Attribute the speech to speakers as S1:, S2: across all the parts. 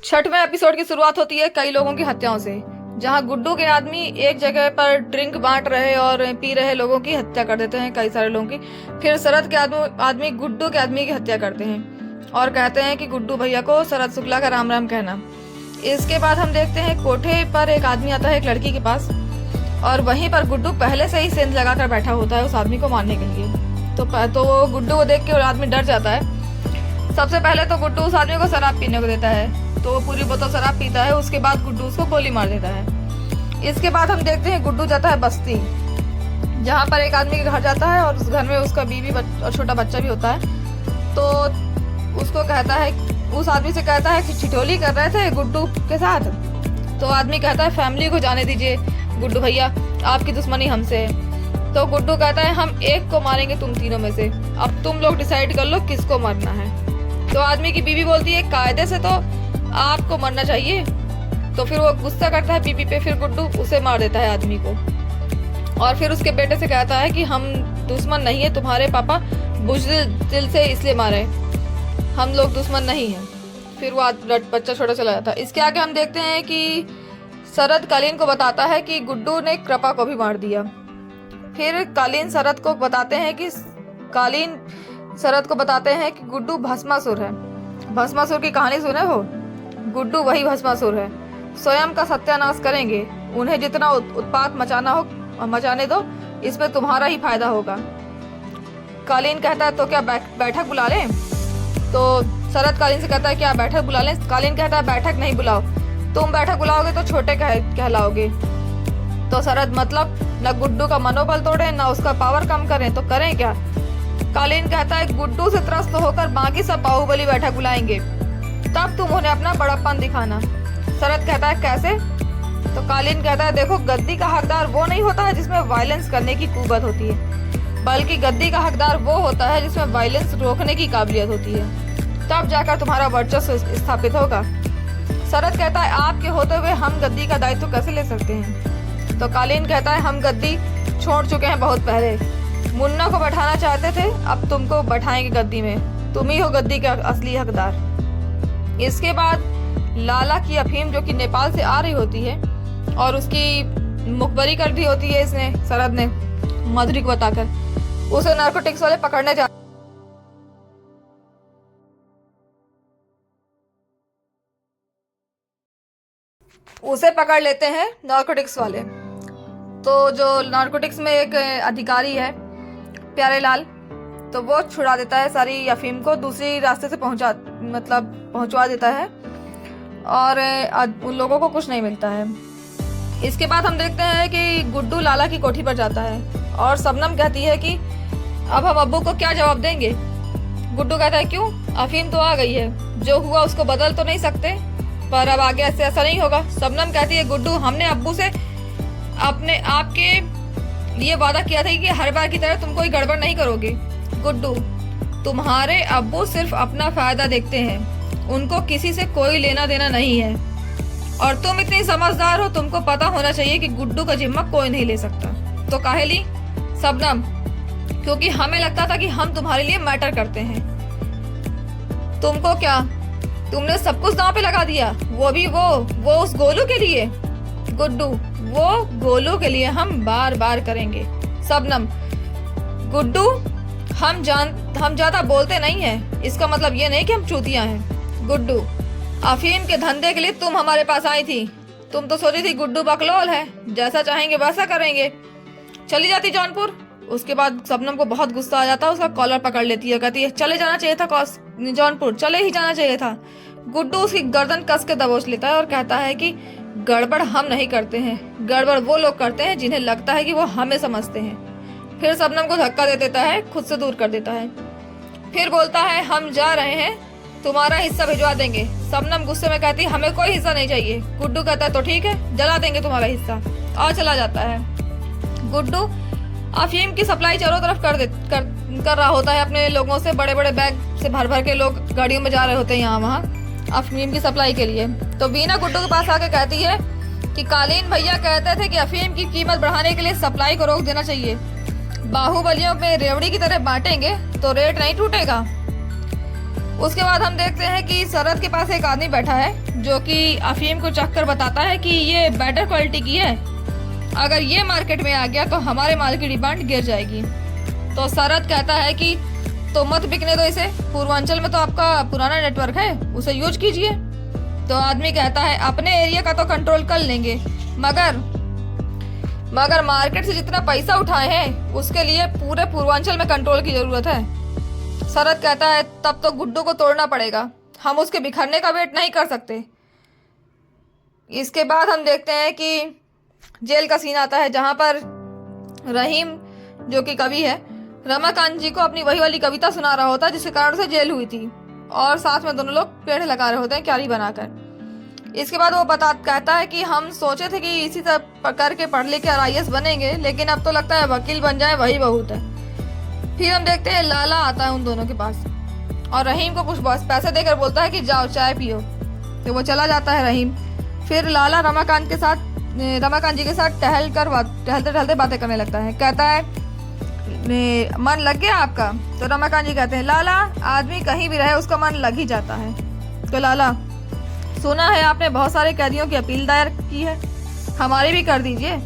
S1: छठवें एपिसोड की शुरुआत होती है कई लोगों की हत्याओं से, जहां गुड्डू के आदमी एक जगह पर ड्रिंक बांट रहे और पी रहे लोगों की हत्या कर देते हैं, कई सारे लोगों की। फिर शरद के आदमी गुड्डू के आदमी की हत्या करते हैं और कहते हैं कि गुड्डू भैया को शरद शुक्ला का राम राम कहना। इसके बाद हम देखते हैं कोठे पर एक आदमी आता है एक लड़की के पास, और वहीं पर गुड्डू पहले से ही सेंध लगाकर बैठा होता है उस आदमी को मारने के लिए। तो वो गुड्डू को देख के वो आदमी डर जाता है। सबसे पहले तो गुड्डू उस आदमी को शराब पीने को देता है, तो वो पूरी बोतल शराब पीता है। उसके बाद गुड्डू उसको गोली मार देता है। इसके बाद हम देखते हैं गुड्डू जाता है बस्ती, जहाँ पर एक आदमी के घर जाता है और उस घर में उसका बीवी और छोटा बच्चा भी होता है। तो उसको कहता है, उस आदमी से कहता है कि ठिठोली कर रहे थे गुड्डू के साथ। तो आदमी कहता है फैमिली को जाने दीजिए गुड्डू भैया, आपकी दुश्मनी हमसे है। तो गुड्डू कहता है हम एक को मारेंगे तुम तीनों में से, अब तुम लोग डिसाइड कर लो किसको मरना है। तो आदमी की बीवी बोलती है कायदे से तो आपको मरना चाहिए। तो फिर वो गुस्सा करता है बीवी पे, फिर गुड्डू उसे मार देता है आदमी को। और फिर उसके बेटे से कहता है कि हम दुश्मन नहीं है, तुम्हारे पापा बुज़दिल दिल से इसलिए मारे, हम लोग दुश्मन नहीं है। फिर वो बच्चा छोटा चला जाता है। इसके आगे हम देखते हैं कि शरद कालीन को बताता है कि गुड्डू ने कृपा को भी मार दिया। फिर कालीन शरद को बताते हैं कि गुड्डू भस्मासुर है। भस्मासुर की कहानी सुने हो? गुड्डू वही भस्मासुर है, स्वयं का सत्यानाश करेंगे। उन्हें जितना उत्पात मचाने दो, इसमें तुम्हारा ही फायदा होगा। कालीन कहता है तो क्या बैठक बुला लें? तो शरद कालीन से कहता है क्या बैठक बुला लें? कालीन कहता है बैठक नहीं बुलाओ, तुम बैठक बुलाओगे तो छोटे कहलाओगे। तो शरद मतलब न गुड्डू का मनोबल तोड़े न उसका पावर कम करें, तो करें क्या? कालीन कहता है गुड्डू से त्रस्त होकर बाकी सब बाहुबली बैठक बुलाएंगे, तब तुम उन्हें अपना बड़प्पन दिखाना। शरद कहता है कैसे? तो कालीन कहता है देखो, गद्दी का हकदार वो नहीं होता है जिसमें वायलेंस करने की कुवत होती है, बल्कि गद्दी का हकदार वो होता है जिसमें वायलेंस रोकने की काबिलियत होती है, तब जाकर तुम्हारा वर्चस्व स्थापित होगा। शरद कहता है आपके होते हुए हम गद्दी का दायित्व कैसे ले सकते हैं? तो कालीन कहता है हम गद्दी छोड़ चुके हैं बहुत पहले, मुन्ना को बैठाना चाहते थे, अब तुमको बैठाएंगे गद्दी में, तुम ही हो गद्दी का असली हकदार। इसके बाद लाला की अफीम जो कि नेपाल से आ रही होती है और उसकी मुखबरी कर दी होती है इसने, शरद ने माधुरी को बताकर, उसे नार्कोटिक्स वाले पकड़ने जा उसे पकड़ लेते हैं नार्कोटिक्स वाले। तो जो नार्कोटिक्स में एक अधिकारी है प्यारेलाल, तो वो छुड़ा देता है सारी अफीम को, दूसरी रास्ते से पहुंचवा देता है और उन लोगों को कुछ नहीं मिलता है। इसके बाद हम देखते हैं कि गुड्डू लाला की कोठी पर जाता है और शबनम कहती है कि अब हम अब्बू को क्या जवाब देंगे? गुड्डू कहता है क्यों, अफीम तो आ गई है, जो हुआ उसको बदल तो नहीं सकते, पर अब आगे ऐसा नहीं होगा। शबनम कहती है गुड्डू हमने अब्बू से अपने आपके लिए वादा किया था कि हर बार की तरह तुम कोई गड़बड़ नहीं करोगे। गुड्डू तुम्हारे अब्बू सिर्फ अपना फायदा देखते हैं, उनको किसी से कोई लेना देना नहीं है, और तुम इतनी समझदार हो, तुमको पता होना चाहिए कि गुड्डू का जिम्मा कोई नहीं ले सकता। तो काहेली? शबनम क्योंकि हमें लगता था कि हम तुम्हारे लिए मैटर करते हैं। तुमको क्या, तुमने सब कुछ दांव पे लगा दिया, वो उस गोलू के लिए? गुड्डू वो गोलू के लिए हम बार बार करेंगे। शबनम गुड्डू हम ज्यादा बोलते नहीं हैं, इसका मतलब ये नहीं कि हम चूतियां हैं। गुड्डू अफीम के धंधे के लिए तुम हमारे पास आई थी, तुम तो सोची थी गुड्डू बकलोल है, जैसा चाहेंगे वैसा करेंगे, चली जाती जौनपुर। उसके बाद शबनम को बहुत गुस्सा आ जाता है, उसका कॉलर पकड़ लेती है, कहती है चले जाना चाहिए था जौनपुर, चले ही जाना चाहिए था। गुड्डू उसकी गर्दन कस के दबोच लेता है और कहता है कि गड़बड़ हम नहीं करते हैं, गड़बड़ वो लोग करते हैं जिन्हें लगता है कि वो हमें समझते हैं। फिर शबनम को धक्का दे देता है, खुद से दूर कर देता है। फिर बोलता है हम जा रहे हैं, तुम्हारा हिस्सा भिजवा देंगे। शबनम गुस्से में कहती है हमें कोई हिस्सा नहीं चाहिए। गुड्डू कहता है तो ठीक है, जला देंगे तुम्हारा हिस्सा, और चला जाता है। गुड्डू अफीम की सप्लाई चारों तरफ कर रहा होता है अपने लोगों से, बड़े बड़े बैग से भर भर के लोग गाड़ियों में जा रहे होते हैं यहाँ वहाँ अफीम की सप्लाई के लिए। तो वीना गुड्डू के पास आके कहती है कि कालीन भैया कहते थे कि अफीम की कीमत बढ़ाने के लिए सप्लाई को रोक देना चाहिए, बाहुबलियों में रेवड़ी की तरह बांटेंगे तो रेट नहीं टूटेगा। उसके बाद हम देखते हैं कि शरद के पास एक आदमी बैठा है जो कि अफीम को चख कर बताता है कि ये बेटर क्वालिटी की है, अगर ये मार्केट में आ गया तो हमारे माल की डिमांड गिर जाएगी। तो शरद कहता है कि तो मत बिकने दो इसे, पूर्वांचल में तो आपका पुराना नेटवर्क है, उसे यूज कीजिए। तो आदमी कहता है अपने एरिया का तो कंट्रोल कर लेंगे, मगर मार्केट से जितना पैसा उठाए हैं उसके लिए पूरे पूर्वांचल में कंट्रोल की जरूरत है। शरद कहता है तब तो गुड्डू को तोड़ना पड़ेगा, हम उसके बिखरने का वेट नहीं कर सकते। इसके बाद हम देखते हैं कि जेल का सीन आता है जहां पर रहीम जो कि कवि है रमाकांत जी को अपनी वही वाली कविता सुना रहा होता है जिसके कारण उसे जेल हुई थी, और साथ में दोनों लोग पेड़ लगा रहे होते हैं क्यारी बनाकर। इसके बाद वो कहता है कि हम सोचे थे कि इसी तरह करके पढ़ लिख कर IAS बनेंगे, लेकिन अब तो लगता है वकील बन जाए वही बहुत है। फिर हम देखते हैं लाला आता है उन दोनों के पास और रहीम को कुछ पैसे देकर बोलता है कि जाओ चाय पियो, तो वो चला जाता है रहीम। फिर लाला रमाकांत जी के साथ टहलते टहलते बातें करने लगता है। कहता है मन लग गया आपका? तो रमाकांत जी कहते हैं लाला आदमी कहीं भी रहे उसका मन लग ही जाता है। तो लाला सुना है आपने बहुत सारे कैदियों की अपील दायर की है, हमारी भी कर दीजिए।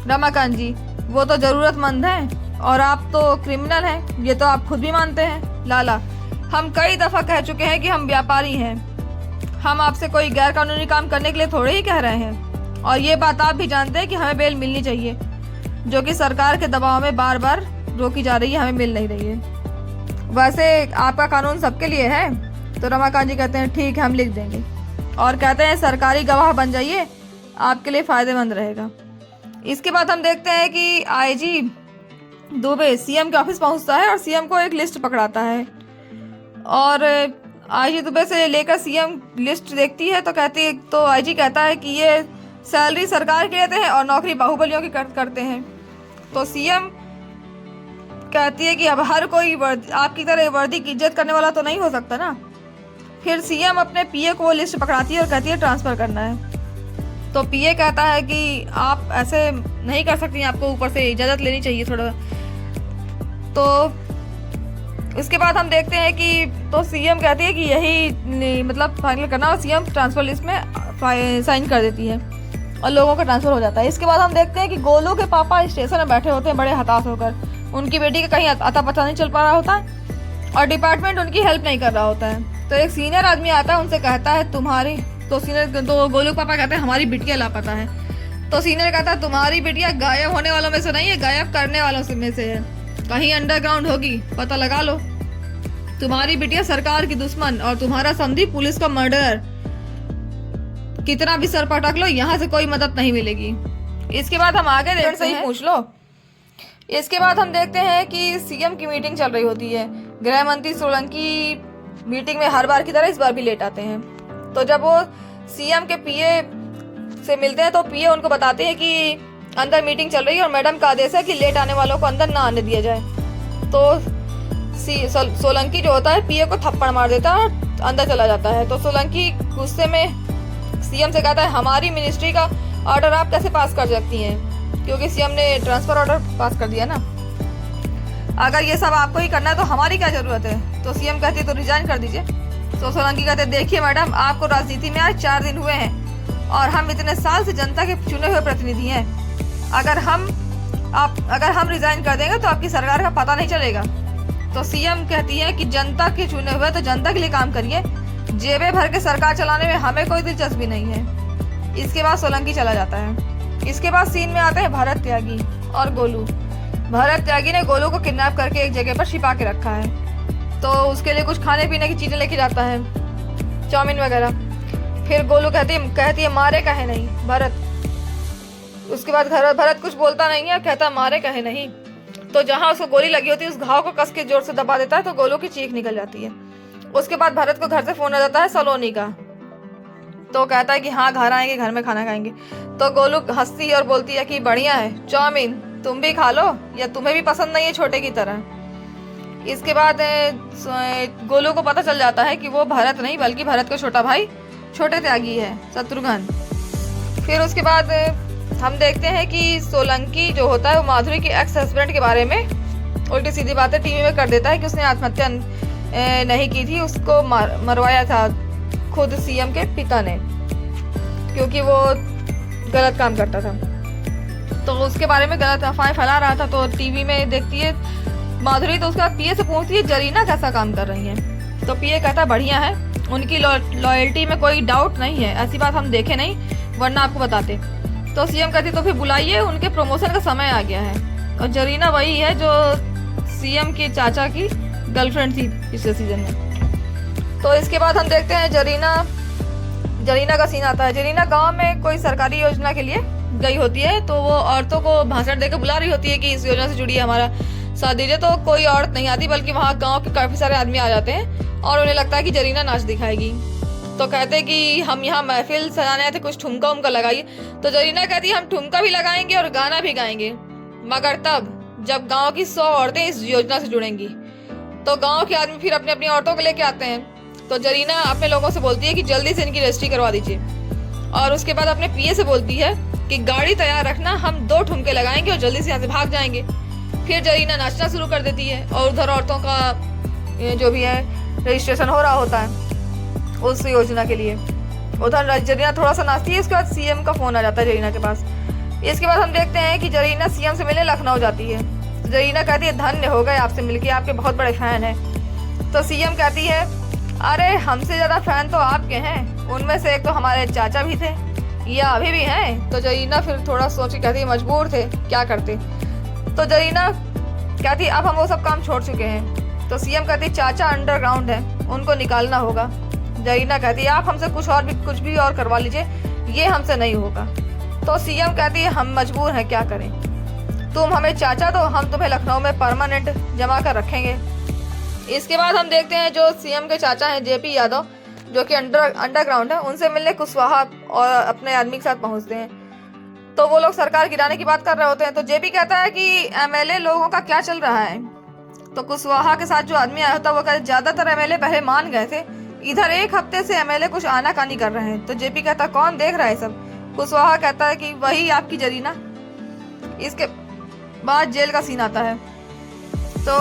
S1: रमाकांत जी वो तो जरूरतमंद हैं और आप तो क्रिमिनल हैं, ये तो आप खुद भी मानते हैं। लाला हम कई दफा कह चुके हैं कि हम व्यापारी हैं, हम आपसे कोई गैर कानूनी काम करने के लिए थोड़े ही कह रहे हैं, और ये बात आप भी जानते हैं कि हमें बेल मिलनी चाहिए, जो कि सरकार के दबाव में बार बार रोकी जा रही है, हमें मिल नहीं रही है। वैसे आपका कानून सबके लिए है। तो रमाकांत जी कहते हैं ठीक है हम लिख देंगे, और कहते हैं सरकारी गवाह बन जाइए, आपके लिए फ़ायदेमंद रहेगा। इसके बाद हम देखते हैं कि IG दुबे CM के ऑफिस पहुंचता है और CM को एक लिस्ट पकड़ाता है, और IG दुबे से लेकर CM लिस्ट देखती है तो IG कहता है कि ये सैलरी सरकार की लेते हैं और नौकरी बाहुबलियों की करते हैं। तो CM कहती है कि अब हर कोई आपकी तरह वर्दी की इज्जत करने वाला तो नहीं हो सकता ना। फिर CM अपने PA को वो लिस्ट पकड़ाती है और कहती है ट्रांसफ़र करना है। तो PA कहता है कि आप ऐसे नहीं कर सकती, आपको ऊपर से इजाज़त लेनी चाहिए थोड़ा। तो इसके बाद हम देखते हैं कि तो CM कहती है कि यही मतलब फाइनल करना, और CM ट्रांसफ़र लिस्ट में साइन कर देती है और लोगों का ट्रांसफ़र हो जाता है। इसके बाद हम देखते हैं कि गोलू के पापा स्टेशन में बैठे होते हैं बड़े हताश होकर, उनकी बेटी का कहीं अता पता नहीं चल पा रहा होता है और डिपार्टमेंट उनकी हेल्प नहीं कर रहा होता है। तो एक सीनियर आदमी आता है, उनसे कहता है तुम्हारी तो गोलू पापा कहते हैं हमारी बिटिया लापता है। तो सीनियर कहता है तुम्हारी बिटिया गायब होने वालों में से नहीं है, गायब करने वालों में से है, कहीं अंडरग्राउंड होगी, पता लगा लो। तुम्हारी बिटिया सरकार की दुश्मन और तुम्हारा समधी पुलिस का मर्डरर, कितना भी सर पटक लो यहाँ से कोई मदद नहीं मिलेगी। इसके बाद हम आगे देखते हैं, पूछ लो। इसके बाद हम देखते हैं कि CM की मीटिंग चल रही होती है। गृह मंत्री सोलंकी मीटिंग में हर बार की तरह इस बार भी लेट आते हैं। तो जब वो CM के PA से मिलते हैं तो PA उनको बताते हैं कि अंदर मीटिंग चल रही है और मैडम का आदेश है कि लेट आने वालों को अंदर ना आने दिया जाए। तो सोलंकी जो होता है PA को थप्पड़ मार देता है और अंदर चला जाता है। तो सोलंकी गुस्से में CM से कहता है हमारी मिनिस्ट्री का ऑर्डर आप कैसे पास कर सकती हैं, क्योंकि CM ने ट्रांसफर ऑर्डर पास कर दिया ना, अगर ये सब आपको ही करना है तो हमारी क्या जरूरत है। तो CM कहती है तो रिजाइन कर दीजिए। तो सोलंकी कहते देखिए मैडम आपको राजनीति में आज 4 दिन हुए हैं और हम इतने साल से जनता के चुने हुए प्रतिनिधि हैं, अगर हम रिजाइन कर देंगे तो आपकी सरकार का पता नहीं चलेगा। तो CM कहती है कि जनता के चुने हुए तो जनता के लिए काम करिए, जेबें भर के सरकार चलाने में हमें कोई दिलचस्पी नहीं है। इसके बाद सोलंकी चला जाता है। इसके बाद सीन में आते हैं भरत त्यागी और गोलू। भरत त्यागी ने गोलू को किडनैप करके एक जगह पर छिपा के रखा है, तो उसके लिए कुछ खाने पीने की चीजें लेके जाता है, चाउमीन वगैरह। फिर गोलू कहती है मारे कहे नहीं भरत। उसके बाद भरत कुछ बोलता नहीं है, कहता मारे कहे नहीं। तो जहां उसको गोली लगी होती है उस घाव को कस के जोर से दबा देता है, तो गोलू की चीख निकल जाती है। उसके बाद भरत को घर से फोन आ जाता है सलोनी का, तो कहता है कि हाँ घर आएंगे, घर में खाना खाएंगे। तो गोलू हंसती है और बोलती है कि बढ़िया है चाउमीन, तुम भी खा लो या तुम्हें भी पसंद नहीं है छोटे की तरह। इसके बाद गोलू को पता चल जाता है कि वो भरत नहीं बल्कि भरत का छोटा भाई छोटे त्यागी है, शत्रुघ्न। फिर उसके बाद हम देखते हैं कि सोलंकी जो होता है वो माधुरी के एक्स हस्बैंड के बारे में उल्टी सीधी बातें टीवी में कर देता है कि उसने आत्महत्या नहीं की थी, उसको मरवाया था खुद सीएम के पिता ने, क्योंकि वो गलत काम करता था। तो उसके बारे में गलत अफवाहें फैला रहा था। तो टीवी में देखती है माधुरी, तो उसका पीए से पूछती है जरीना कैसा काम कर रही है। तो पीए कहता बढ़िया है, उनकी लॉयल्टी में कोई डाउट नहीं है, ऐसी बात हम देखे नहीं वरना आपको बताते। तो सीएम कहती तो फिर बुलाइए, उनके प्रमोशन का समय आ गया है। और जरीना वही है जो सीएम के चाचा की गर्लफ्रेंड थी पिछले सीजन में। तो इसके बाद हम देखते हैं जरीना का सीन आता है। जरीना गांव में कोई सरकारी योजना के लिए गई होती है, तो वो औरतों को भाषण देकर बुला रही होती है कि इस योजना से जुड़ी है, हमारा साथ दीजिए। तो कोई औरत नहीं आती, बल्कि वहाँ गांव के काफी सारे आदमी आ जाते हैं और उन्हें लगता है कि जरीना नाच दिखाएगी। तो कहते हैं कि हम यहाँ महफिल सजाने आए थे, कुछ ठुमका उमका लगाइए। तो जरीना कहती है हम ठुमका भी लगाएंगे और गाना भी गाएंगे, मगर तब जब गाँव की 100 औरतें इस योजना से जुड़ेंगी। तो गाँव के आदमी फिर अपनी अपनी औरतों को लेके आते हैं। तो जरीना अपने लोगों से बोलती है कि जल्दी से इनकी रजिस्ट्री करवा दीजिए, और उसके बाद अपने पीए से बोलती है कि गाड़ी तैयार रखना, हम 2 ठुमके लगाएंगे और जल्दी से यहाँ से भाग जाएंगे। फिर जरीना नाचना शुरू कर देती है और उधर औरतों का जो भी है रजिस्ट्रेशन हो रहा होता है उस योजना के लिए। उधर जरीना थोड़ा सा नाचती है, इसके बाद सीएम का फोन आ जाता है जरीना के पास। इसके बाद हम देखते हैं कि जरीना सीएम से मिलने लखनऊ जाती है। जरीना कहती है धन्य हो गए आपसे मिलके, आपके बहुत बड़े फैन हैं। तो सीएम कहती है अरे हमसे ज्यादा फैन तो आपके हैं, उनमें से एक तो हमारे चाचा भी थे या अभी भी हैं। तो जरीना फिर थोड़ा सोची, कहती है मजबूर थे, क्या करते। तो जरीना कहती अब हम वो सब काम छोड़ चुके हैं। तो सीएम कहती चाचा अंडरग्राउंड है, उनको निकालना होगा। जरीना कहती आप हमसे कुछ भी और करवा लीजिए, ये हमसे नहीं होगा। तो सीएम कहती है हम मजबूर हैं, क्या करें, तुम हमें चाचा दो, हम तुम्हें लखनऊ में परमानेंट जमा कर रखेंगे। इसके बाद हम देखते हैं जो सीएम के चाचा हैं जेपी यादव, जो कि अंडरग्राउंड है, उनसे मिलने कुशवाहा और अपने आदमी के साथ पहुंचते हैं। तो वो लोग सरकार गिराने की बात कर रहे होते हैं। तो जेपी कहता है कि एमएलए लोगों का क्या चल रहा है। तो कुशवाहा के साथ जो आदमी आया होता है वो कहता ज्यादातर एमएलए पहले मान गए थे, इधर 1 हफ्ते से एमएलए कुछ आनाकानी कर रहे हैं। तो जेपी कहता कौन देख रहा है सब। कुशवाहा कहता है कि वही आपकी जरीना। इसके बाद जेल का सीन आता है। तो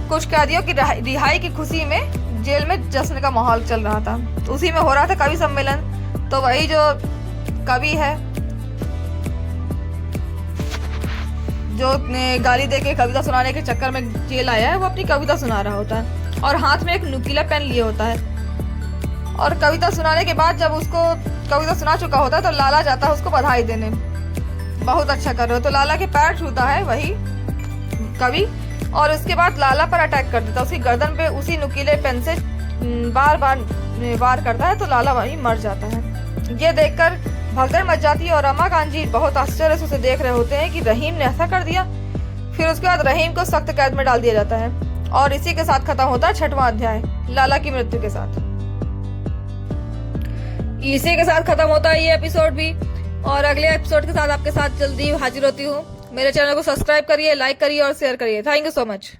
S1: कुछ कैदियों की रिहाई की खुशी में जेल में जश्न का माहौल चल रहा था। तो उसी में हो रहा था कवि सम्मेलन। तो वही जो कवि है जो गाली देके कविता सुनाने के चक्कर में जेल आया है, वो अपनी कविता सुना रहा होता है और हाथ में एक नुकीला पेन लिए होता है। और कविता सुनाने के बाद जब उसको कविता सुना चुका होता है तो लाला जाता है उसको बधाई देने, बहुत अच्छा कर रहे हो। तो लाला के पैर छूता है वही कवि और उसके बाद लाला पर अटैक कर देता है, उसकी गर्दन पे उसी नुकीले पेन से बार बार वार करता है। तो लाला वहीं मर जाता है। ये देखकर भगदड़ मच जाती है और रमाकांत जी बहुत आश्चर्य से उसे देख रहे होते हैं कि रहीम ने ऐसा कर दिया। फिर उसके बाद रहीम को सख्त कैद में डाल दिया जाता है और इसी के साथ खत्म होता है 6वां अध्याय लाला की मृत्यु के साथ। इसी के साथ खत्म होता है ये एपिसोड भी, और अगले एपिसोड के साथ आपके साथ जल्दी हाजिर होती हूँ। मेरे चैनल को सब्सक्राइब करिए, लाइक करिए और शेयर करिए। Thank you so much.